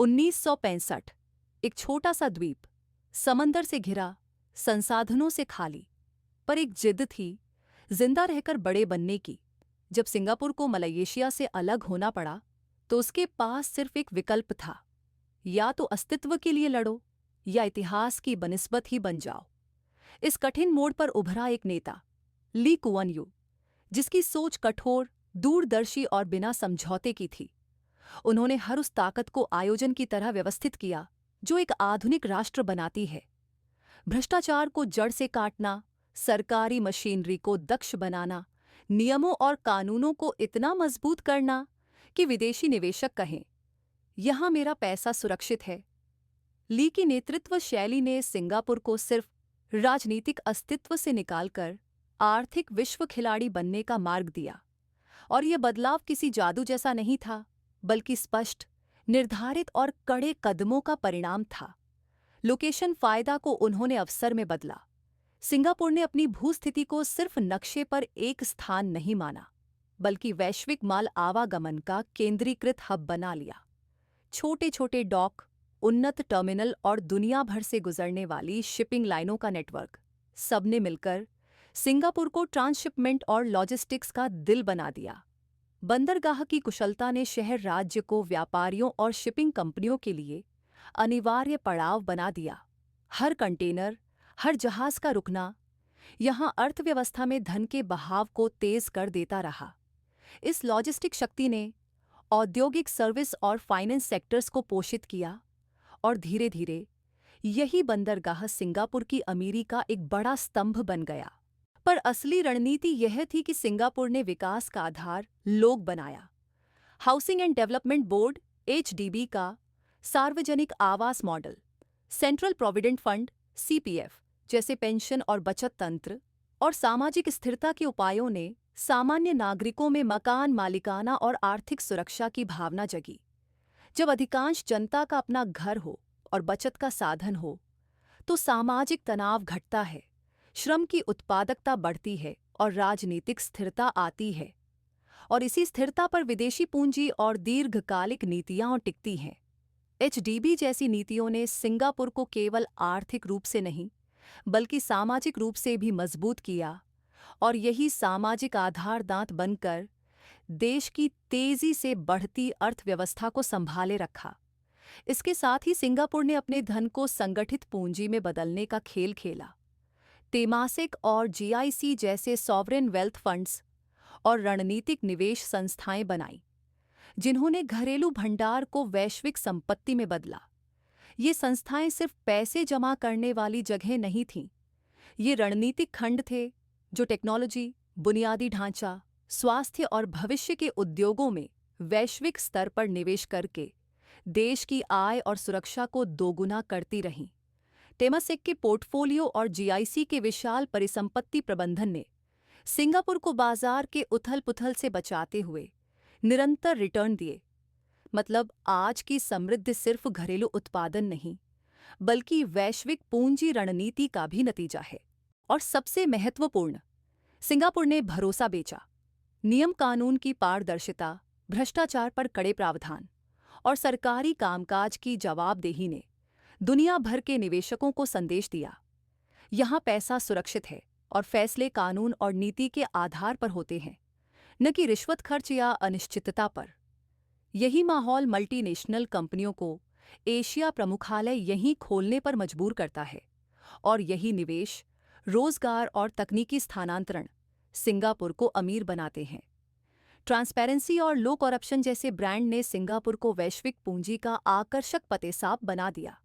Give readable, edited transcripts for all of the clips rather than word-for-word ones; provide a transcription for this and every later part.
1965। एक छोटा सा द्वीप, समंदर से घिरा, संसाधनों से खाली, पर एक जिद थी जिंदा रहकर बड़े बनने की। जब सिंगापुर को मलेशिया से अलग होना पड़ा तो उसके पास सिर्फ एक विकल्प था, या तो अस्तित्व के लिए लड़ो या इतिहास की बनिस्बत ही बन जाओ। इस कठिन मोड़ पर उभरा एक नेता, ली कुआन यू, जिसकी सोच कठोर, दूरदर्शी और बिना समझौते की थी। उन्होंने हर उस ताकत को आयोजन की तरह व्यवस्थित किया जो एक आधुनिक राष्ट्र बनाती है। भ्रष्टाचार को जड़ से काटना, सरकारी मशीनरी को दक्ष बनाना, नियमों और कानूनों को इतना मजबूत करना कि विदेशी निवेशक कहें, यहां मेरा पैसा सुरक्षित है। ली की नेतृत्व शैली ने सिंगापुर को सिर्फ राजनीतिक अस्तित्व से निकालकर आर्थिक विश्व खिलाड़ी बनने का मार्ग दिया। और यह बदलाव किसी जादू जैसा नहीं था, बल्कि स्पष्ट, निर्धारित और कड़े कदमों का परिणाम था। लोकेशन फायदा को उन्होंने अवसर में बदला। सिंगापुर ने अपनी भूस्थिति को सिर्फ नक्शे पर एक स्थान नहीं माना, बल्कि वैश्विक माल आवागमन का केंद्रीकृत हब बना लिया। छोटे छोटे डॉक, उन्नत टर्मिनल और दुनिया भर से गुजरने वाली शिपिंग लाइनों का नेटवर्क, सबने मिलकर सिंगापुर को ट्रांसशिपमेंट और लॉजिस्टिक्स का दिल बना दिया। बंदरगाह की कुशलता ने शहर राज्य को व्यापारियों और शिपिंग कंपनियों के लिए अनिवार्य पड़ाव बना दिया। हर कंटेनर, हर जहाज का रुकना यहां अर्थव्यवस्था में धन के बहाव को तेज कर देता रहा। इस लॉजिस्टिक शक्ति ने औद्योगिक, सर्विस और फाइनेंस सेक्टर्स को पोषित किया और धीरे धीरे यही बंदरगाह सिंगापुर की अमीरी का एक बड़ा स्तंभ बन गया। पर असली रणनीति यह थी कि सिंगापुर ने विकास का आधार लोग बनाया। Housing and development board (HDB) का सार्वजनिक आवास model, central provident fund (CPF) जैसे पेंशन और बचत तंत्र और सामाजिक स्थिरता के उपायों ने सामान्य नागरिकों में मकान मालिकाना और आर्थिक सुरक्षा की भावना जगी। जब अधिकांश जनता का अपना घर हो और बचत का साधन हो, तो सामाजिक तनाव घटता है, श्रम की उत्पादकता बढ़ती है और राजनीतिक स्थिरता आती है। और इसी स्थिरता पर विदेशी पूंजी और दीर्घकालिक नीतियां टिकती हैं। HDB जैसी नीतियों ने सिंगापुर को केवल आर्थिक रूप से नहीं, बल्कि सामाजिक रूप से भी मजबूत किया, और यही सामाजिक आधारदांत बनकर देश की तेजी से बढ़ती अर्थव्यवस्था को संभाले रखा। इसके साथ ही सिंगापुर ने अपने धन को संगठित पूंजी में बदलने का खेल खेला। तेमासिक और GIC जैसे सॉवरेन वेल्थ फंड्स और रणनीतिक निवेश संस्थाएं बनाई, जिन्होंने घरेलू भंडार को वैश्विक संपत्ति में बदला। ये संस्थाएं सिर्फ पैसे जमा करने वाली जगह नहीं थीं, ये रणनीतिक खंड थे जो टेक्नोलॉजी, बुनियादी ढांचा, स्वास्थ्य और भविष्य के उद्योगों में वैश्विक स्तर पर निवेश करके देश की आय और सुरक्षा को दोगुना करती रहीं। तेमासेक के पोर्टफोलियो और GIC के विशाल परिसंपत्ति प्रबंधन ने सिंगापुर को बाजार के उथल-पुथल से बचाते हुए निरंतर रिटर्न दिए। मतलब आज की समृद्धि सिर्फ घरेलू उत्पादन नहीं, बल्कि वैश्विक पूंजी रणनीति का भी नतीजा है। और सबसे महत्वपूर्ण, सिंगापुर ने भरोसा बेचा। नियम कानून की पारदर्शिता, भ्रष्टाचार पर कड़े प्रावधान और सरकारी कामकाज की जवाबदेही ने दुनिया भर के निवेशकों को संदेश दिया, यहां पैसा सुरक्षित है और फैसले कानून और नीति के आधार पर होते हैं, न कि रिश्वत खर्च या अनिश्चितता पर। यही माहौल मल्टीनेशनल कंपनियों को एशिया प्रमुखालय यहीं खोलने पर मजबूर करता है, और यही निवेश, रोजगार और तकनीकी स्थानांतरण सिंगापुर को अमीर बनाते हैं। ट्रांसपेरेंसी और लो करप्शन जैसे ब्रांड ने सिंगापुर को वैश्विक पूंजी का आकर्षक पतेसाब बना दिया।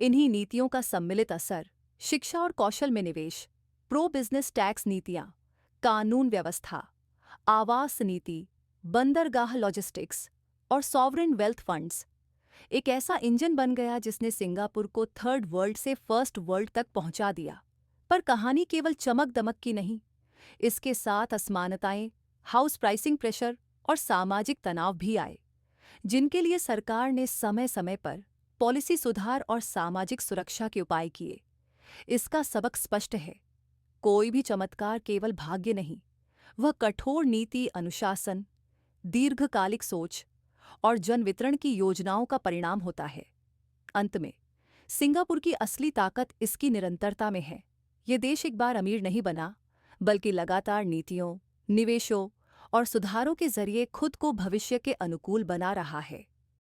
इन्हीं नीतियों का सम्मिलित असर शिक्षा और कौशल में निवेश, प्रो बिजनेस टैक्स नीतियां, कानून व्यवस्था, आवास नीति, बंदरगाह लॉजिस्टिक्स और सॉवरेन वेल्थ फंड्स एक ऐसा इंजन बन गया जिसने सिंगापुर को थर्ड वर्ल्ड से फर्स्ट वर्ल्ड तक पहुंचा दिया। पर कहानी केवल चमक दमक की नहीं, इसके साथ असमानताएं, हाउस प्राइसिंग प्रेशर और सामाजिक तनाव भी आए, जिनके लिए सरकार ने समय समय पर पॉलिसी सुधार और सामाजिक सुरक्षा के उपाय किए। इसका सबक स्पष्ट है, कोई भी चमत्कार केवल भाग्य नहीं, वह कठोर नीति अनुशासन, दीर्घकालिक सोच और जन वितरण की योजनाओं का परिणाम होता है। अंत में सिंगापुर की असली ताकत इसकी निरंतरता में है। ये देश एक बार अमीर नहीं बना, बल्कि लगातार नीतियों, निवेशों और सुधारों के जरिए खुद को भविष्य के अनुकूल बना रहा है।